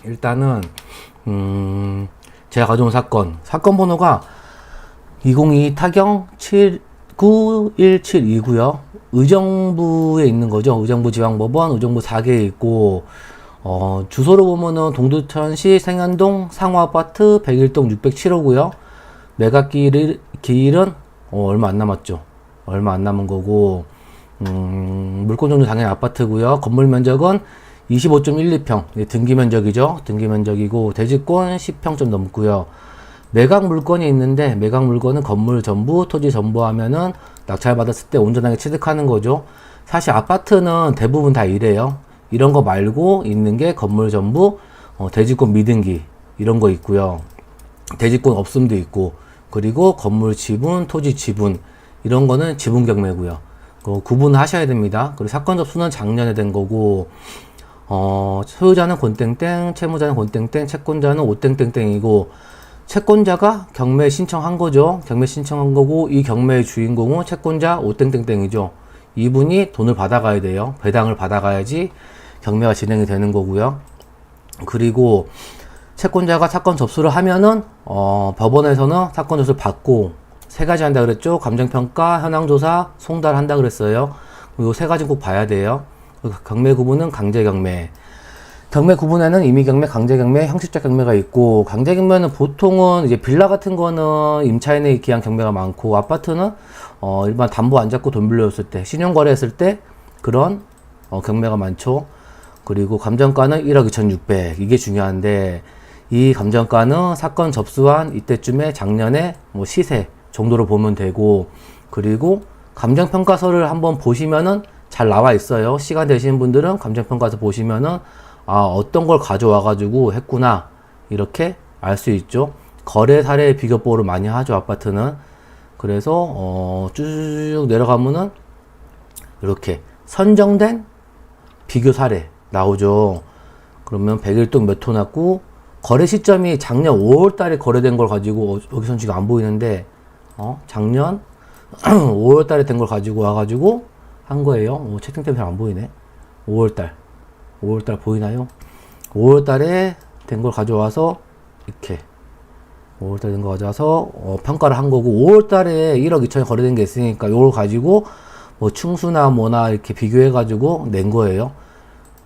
일단은 제가 가져온 사건 번호가 202 타경 79172고요. 의정부에 있는 거죠. 의정부 지방법원 의정부 4개에 있고, 주소로 보면은 동두천시 생현동 상호아파트 101동 607호고요. 매각 기일은 얼마 안 남았죠. 얼마 안 남은 거고, 물건 종류 당연히 아파트고요. 건물 면적은 25.12평, 등기 면적이죠. 등기 면적이고, 대지권 10평 좀 넘고요. 매각 물건이 있는데, 매각 물건은 건물 전부, 토지 전부 하면은 낙찰 받았을 때 온전하게 취득하는 거죠. 사실 아파트는 대부분 다 이래요. 이런 거 말고 있는 게 건물 전부, 대지권 미등기 이런 거 있고요. 대지권 없음도 있고, 그리고 건물 지분, 토지 지분 이런 거는 지분 경매고요. 구분하셔야 됩니다. 그리고 사건 접수는 작년에 된 거고, 소유자는 곤땡땡, 채무자는 곤땡땡, 채권자는 오땡땡땡이고, 채권자가 경매 신청한 거죠. 경매 신청한 거고, 이 경매의 주인공은 채권자 오땡땡땡이죠. 이분이 돈을 받아가야 돼요. 배당을 받아가야지 경매가 진행이 되는 거고요. 그리고 채권자가 사건 접수를 하면은 법원에서는 사건 접수를 받고 세 가지 한다 그랬죠. 감정평가, 현황조사, 송달한다 그랬어요. 이 세 가지 꼭 봐야 돼요. 경매 구분은 강제경매. 경매 구분에는 임의경매, 강제경매, 형식적 경매가 있고, 강제경매는 보통은 이제 빌라 같은 거는 임차인에 기한 경매가 많고, 아파트는 일반 담보 안 잡고 돈 빌려줬을 때, 신용거래했을 때 그런 경매가 많죠. 그리고 감정가는 1억 2,600, 이게 중요한데, 이 감정가는 사건 접수한 이때쯤에 작년에 뭐 시세 정도로 보면 되고, 그리고 감정평가서를 한번 보시면은 잘 나와 있어요. 시간 되시는 분들은 감정평가서 보시면은 어떤 걸 가져와가지고 했구나, 이렇게 알 수 있죠. 거래 사례 비교보를 많이 하죠, 아파트는. 그래서, 쭉 내려가면은, 이렇게 선정된 비교 사례 나오죠. 그러면 101동 몇 호 났고, 거래 시점이 작년 5월 달에 거래된 걸 가지고, 여기선 지금 안 보이는데, 작년 5월 달에 된 걸 가지고 와가지고 한 거예요. 채팅 때문에 잘 안 보이네. 5월 달 보이나요? 5월 달에 된 걸 가져와서 이렇게 5월 달에 된 거 가져와서 평가를 한 거고, 5월 달에 1억 2천이 거래된 게 있으니까 이걸 가지고 뭐 충수나 뭐나 이렇게 비교해 가지고 낸 거예요.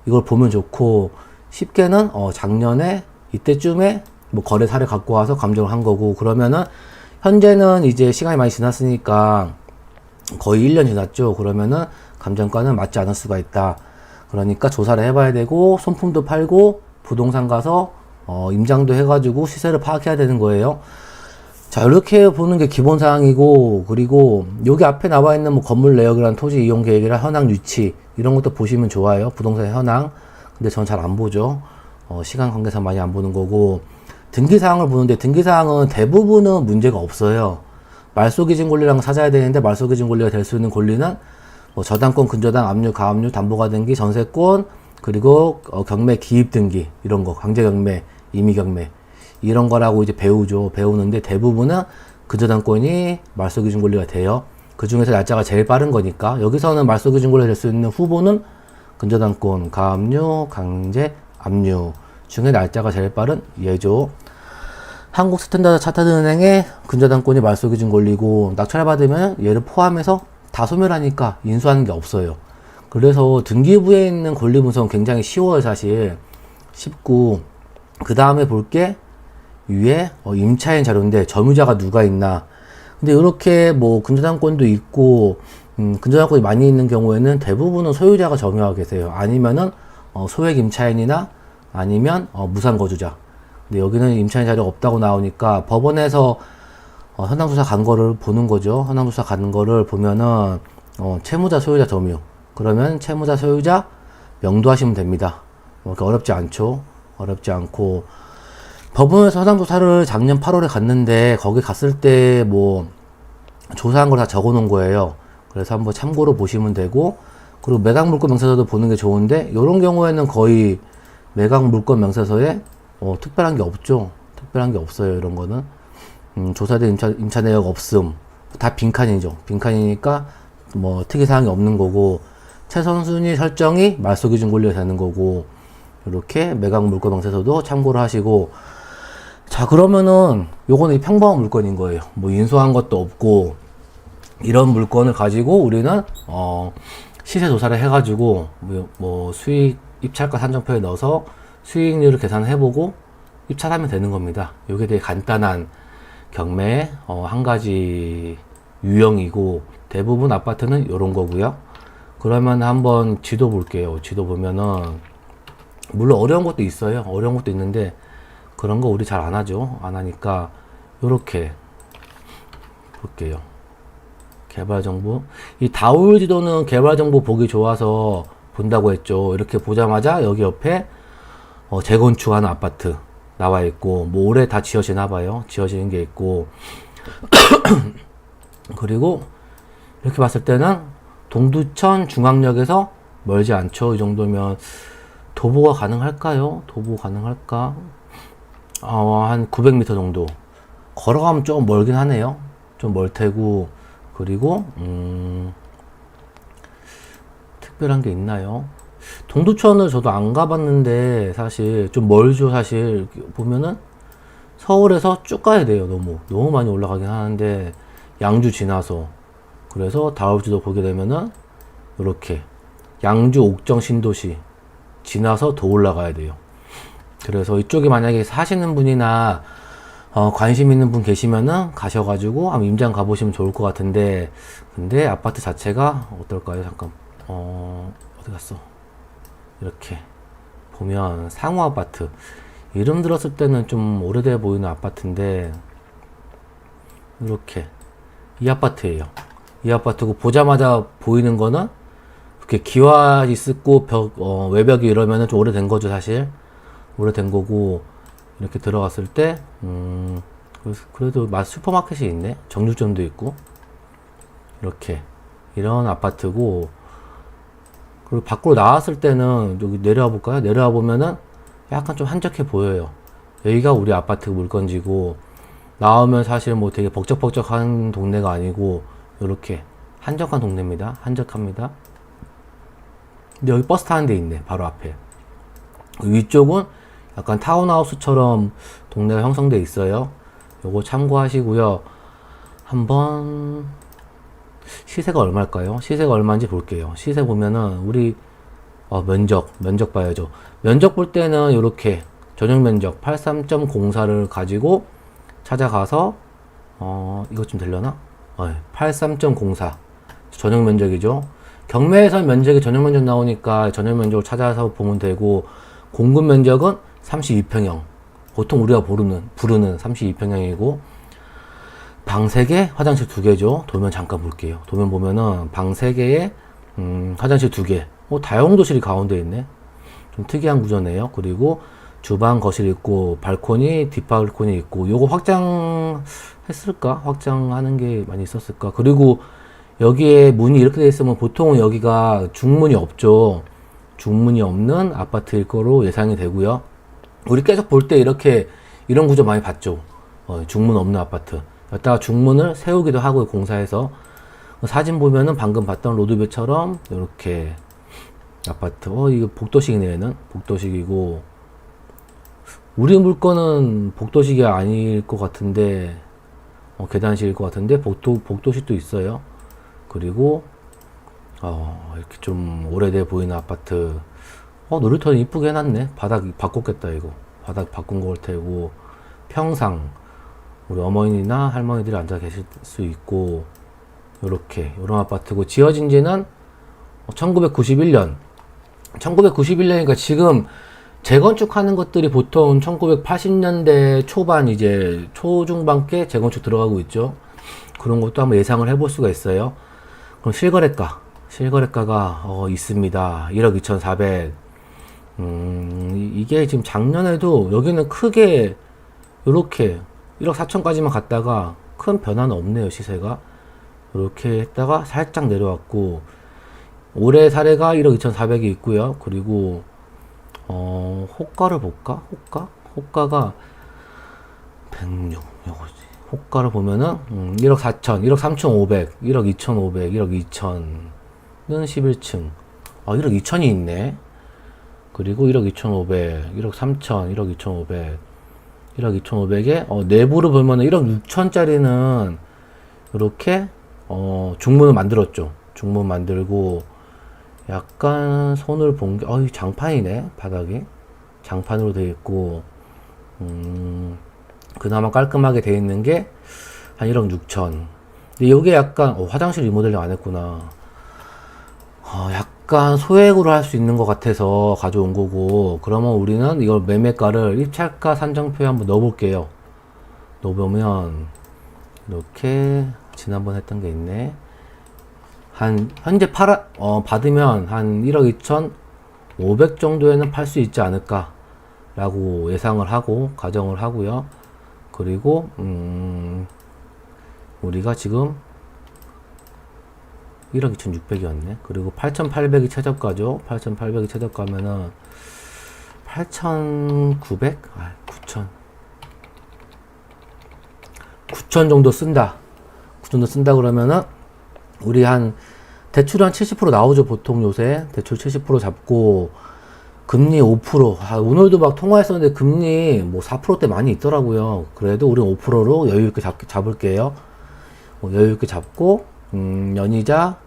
이걸 보면 좋고, 쉽게는 작년에 이때쯤에 뭐 거래 사례 갖고 와서 감정을 한 거고, 그러면은 현재는 이제 시간이 많이 지났으니까 거의 1년 지났죠. 그러면은 감정가는 맞지 않을 수가 있다. 그러니까 조사를 해봐야 되고, 손품도 팔고, 부동산 가서 임장도 해가지고 시세를 파악해야 되는 거예요. 자, 이렇게 보는 게 기본 사항이고, 그리고 여기 앞에 나와 있는 뭐 건물 내역이랑 토지 이용 계획이랑 현황 유치 이런 것도 보시면 좋아요. 부동산 현황. 근데 전 잘 안 보죠. 시간 관계상 많이 안 보는 거고, 등기 사항을 보는데 등기 사항은 대부분은 문제가 없어요. 말소기준 권리랑 찾아야 되는데, 말소기준 권리가 될 수 있는 권리는 뭐 저당권, 근저당, 압류, 가압류, 담보가 등기, 전세권, 그리고 경매 기입 등기 이런 거, 강제 경매, 임의 경매 이런 거라고 이제 배우는데, 대부분은 근저당권이 말소기준 권리가 돼요. 그 중에서 날짜가 제일 빠른 거니까, 여기서는 말소기준 권리가 될 수 있는 후보는 근저당권, 가압류, 강제, 압류 중에 날짜가 제일 빠른 얘죠. 한국 스탠다드 차타드 은행의 근저당권이 말소기준 권리고, 낙찰 받으면 얘를 포함해서 다 소멸하니까 인수하는 게 없어요. 그래서 등기부에 있는 권리 분석은 굉장히 쉬워요, 사실. 쉽고, 그 다음에 볼 게 위에 임차인 자료인데 점유자가 누가 있나. 근데 이렇게 뭐 근저당권도 있고, 근저당권이 많이 있는 경우에는 대부분은 소유자가 점유하고 계세요. 아니면은 소액 임차인이나 아니면 무상거주자. 근데 여기는 임차인 자료가 없다고 나오니까 법원에서 현황조사 간 거를 보는 거죠. 현황조사 가는 거를 보면은 채무자, 소유자, 점유. 그러면 채무자, 소유자 명도하시면 됩니다. 어렵지 않죠. 어렵지 않고, 법원에서 현황조사를 작년 8월에 갔는데 거기 갔을 때 뭐 조사한 걸 다 적어 놓은 거예요. 그래서 한번 참고로 보시면 되고, 그리고 매각 물건 명세서도 보는 게 좋은데, 이런 경우에는 거의 매각 물건 명세서에 특별한 게 없죠. 특별한 게 없어요. 이런 거는 조사된 임차 내역 없음, 다 빈칸이죠. 빈칸이니까 뭐 특이사항이 없는 거고, 최선순위 설정이 말소기준 권리가 되는 거고, 이렇게 매각 물건 명세서도 참고를 하시고, 자, 그러면은 요거는 평범한 물건인 거예요. 뭐 인수한 것도 없고, 이런 물건을 가지고 우리는 시세 조사를 해가지고 뭐 수익 입찰가 산정표에 넣어서 수익률을 계산해보고 입찰하면 되는 겁니다. 이게 되게 간단한 경매의 한 가지 유형이고, 대부분 아파트는 이런 거고요. 그러면 한번 지도 볼게요. 지도 보면은 물론 어려운 것도 있어요. 어려운 것도 있는데 그런 거 우리 잘 안 하죠. 안 하니까 요렇게 볼게요. 개발 정보. 이 다울 지도는 개발 정보 보기 좋아서 본다고 했죠. 이렇게 보자마자 여기 옆에 재건축하는 아파트 나와 있고, 뭐 올해 다 지어지나 봐요. 지어지는 게 있고, 그리고 이렇게 봤을 때는 동두천 중앙역에서 멀지 않죠. 이 정도면 도보가 가능할까요? 도보 가능할까? 한 900m 정도. 걸어가면 좀 멀긴 하네요. 좀 멀 테고, 그리고 특별한 게 있나요? 동두천을 저도 안 가봤는데 사실 좀 멀죠. 사실 보면은 서울에서 쭉 가야 돼요. 너무 많이 올라가긴 하는데, 양주 지나서, 그래서 다울지도 보게 되면은 이렇게 양주 옥정 신도시 지나서 더 올라가야 돼요. 그래서 이쪽에 만약에 사시는 분이나 관심 있는 분 계시면은 가셔가지고 한번 임장 가보시면 좋을 것 같은데, 근데 아파트 자체가 어떨까요? 잠깐 어디 갔어? 이렇게 보면 상호 아파트, 이름 들었을 때는 좀 오래돼 보이는 아파트인데, 이렇게 이 아파트예요. 이 아파트고, 보자마자 보이는 거는 이렇게 기와 있고 외벽이 이러면은 좀 오래된 거죠. 사실 오래된 거고, 이렇게 들어갔을 때 그래도 슈퍼마켓이 있네. 정육점도 있고, 이렇게 이런 아파트고, 그리고 밖으로 나왔을 때는 여기 내려와 볼까요? 내려와 보면은 약간 좀 한적해 보여요. 여기가 우리 아파트 물건지고, 나오면 사실 뭐 되게 벅적벅적한 동네가 아니고 이렇게 한적한 동네입니다. 한적합니다. 근데 여기 버스 타는 데 있네. 바로 앞에. 위쪽은 약간 타운하우스처럼 동네가 형성돼 있어요. 요거 참고하시고요. 한번 시세가 얼마일까요? 시세가 얼마인지 볼게요. 시세 보면은 우리 면적 봐야죠. 면적 볼 때는 이렇게 전용 면적 83.04를 가지고 찾아가서 이것 좀 되려나? 83.04 전용 면적이죠. 경매에서 면적이 전용 면적 나오니까 전용 면적을 찾아서 보면 되고, 공급 면적은 32평형, 보통 우리가 부르는 32평형이고, 방 3개, 화장실 2개죠. 도면 잠깐 볼게요. 도면 보면은 방 3개에 화장실 2개, 다용도실이 가운데 있네. 좀 특이한 구조네요. 그리고 주방, 거실 있고, 발코니, 뒷발코니 있고, 요거 확장했을까? 확장하는 게 많이 있었을까? 그리고 여기에 문이 이렇게 돼 있으면 보통 여기가 중문이 없죠. 중문이 없는 아파트일 거로 예상이 되고요. 우리 계속 볼 때 이런 구조 많이 봤죠. 중문 없는 아파트. 여기다가 중문을 세우기도 하고, 공사해서. 사진 보면은 방금 봤던 로드뷰처럼 이렇게 아파트. 이거 복도식이네. 얘는 복도식이고, 우리 물건은 복도식이 아닐 것 같은데, 계단식일 것 같은데, 복도식도 있어요. 그리고 이렇게 좀 오래돼 보이는 아파트. 놀이터는 이쁘게 해놨네. 바닥 바꿨겠다. 이거 바닥 바꾼 걸 테고, 평상 우리 어머니나 할머니들이 앉아 계실 수 있고, 요렇게 요런 아파트고, 지어진 지는 1991년 1991년이니까 지금 재건축하는 것들이 보통 1980년대 초반, 이제 초중반께 재건축 들어가고 있죠. 그런 것도 한번 예상을 해볼 수가 있어요. 그럼 실거래가가 있습니다. 1억 2,400. 이게 지금 작년에도 여기는 크게 요렇게 1억 4천까지만 갔다가 큰 변화는 없네요. 시세가 이렇게 했다가 살짝 내려왔고, 올해 사례가 1억 2,400이 있고요. 그리고 호가를 볼까? 호가가 106, 요거지. 호가를 보면은 1억 4천, 1억 3,500, 1억 2,500, 1억 2천은 11층. 1억 2천이 있네. 그리고 1억 2,500, 1억 3천, 1억 2,500, 1억 2,500에 내부로 보면은 1억 6천짜리는 이렇게 중문을 만들었죠. 중문 만들고 약간 손을 본 게 장판이네. 바닥이 장판으로 되어 있고 그나마 깔끔하게 되어 있는 게 한 1억 6천. 근데 이게 약간 화장실 리모델링 안 했구나. 약간 소액으로 할 수 있는 것 같아서 가져온 거고, 그러면 우리는 이걸 매매가를 입찰가 산정표에 한번 넣어 볼게요. 넣어보면 이렇게 지난번 했던 게 있네. 현재 받으면 한 1억 2,500 정도에는 팔 수 있지 않을까 라고 예상을 하고 가정을 하고요. 그리고 우리가 지금 1억 2,600이었네. 그리고 8,800이 최저가죠. 8,800이 최저가면은 8,900? 9,000. 9,000 정도 쓴다. 9,000 정도 쓴다 그러면은 우리 대출 한 70% 나오죠. 보통 요새 대출 70% 잡고 금리 5%. 오늘도 막 통화했었는데 금리 뭐 4%대 많이 있더라고요. 그래도 우리 5%로 여유 있게 잡을게요. 여유 있게 잡고 연이자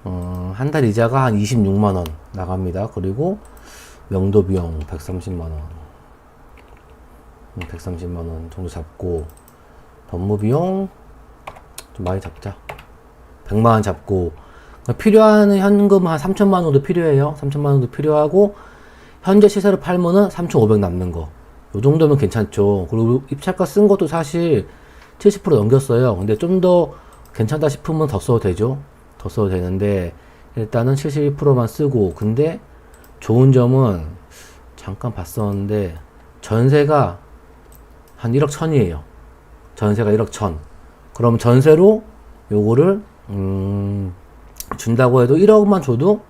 한 달 이자가 한 26만원 나갑니다. 그리고 명도 비용 130만원 130만원 정도 잡고 법무 비용 좀 많이 잡자. 100만원 잡고 필요한 현금 한 3천만원 정도 필요해요. 3천만원 정도 필요하고 현재 시세로 팔면은 3,500 남는 거. 요 정도면 괜찮죠. 그리고 입찰가 쓴 것도 사실 70% 넘겼어요. 근데 좀 더 괜찮다 싶으면 더 써도 되죠. 더 써도 되는데 일단은 72%만 쓰고, 근데 좋은 점은 잠깐 봤었는데 전세가 한 1억 1천이에요. 전세가 1억 1천. 그럼 전세로 요거를 준다고 해도 1억만 줘도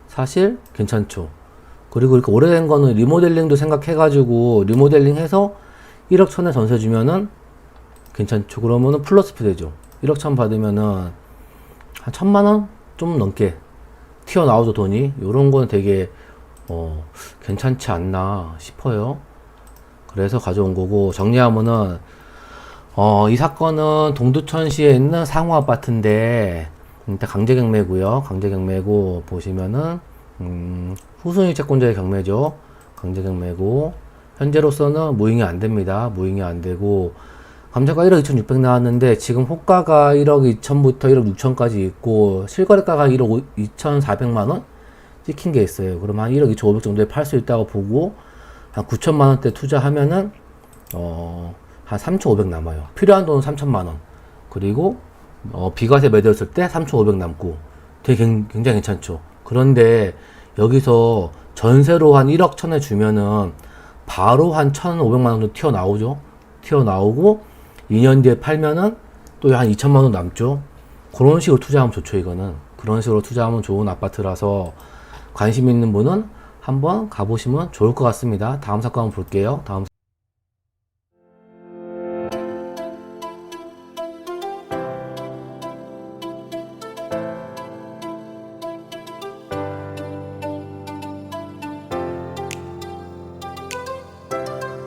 사실 괜찮죠. 그리고 이렇게 오래된 거는 리모델링도 생각해가지고 리모델링 해서 1억 1천에 전세 주면은 괜찮죠. 그러면은 플러스피 되죠. 1억 1천 받으면은 한 1,000만원? 좀 넘게 튀어나오죠, 돈이. 요런 거는 되게 괜찮지 않나 싶어요. 그래서 가져온 거고, 정리하면은 이 사건은 동두천시에 있는 상호 아파트인데 일단 강제 경매고요. 강제 경매고 보시면은 후순위 채권자의 경매죠. 강제 경매고 현재로서는 무행이 안 됩니다. 무행이 안 되고 감정가 1억 2,600 나왔는데 지금 호가가 1억 2천부터 1억 6천까지 있고 실거래가가 1억 2,400만원 찍힌 게 있어요. 그럼 한 1억 2,500 정도에 팔 수 있다고 보고 한 9천만원대 투자하면은 한 3,500 남아요. 필요한 돈은 3천만원. 그리고 비과세 매도했을 때 3,500 남고 되게 굉장히 괜찮죠. 그런데 여기서 전세로 한 1억 천에 주면은 바로 한 1,500만원 정도 튀어나오죠. 튀어나오고 2년 뒤에 팔면은 또 한 2천만원 남죠. 그런 식으로 투자하면 좋죠. 이거는 그런 식으로 투자하면 좋은 아파트라서 관심 있는 분은 한번 가보시면 좋을 것 같습니다. 다음 사건 한번 볼게요. 다음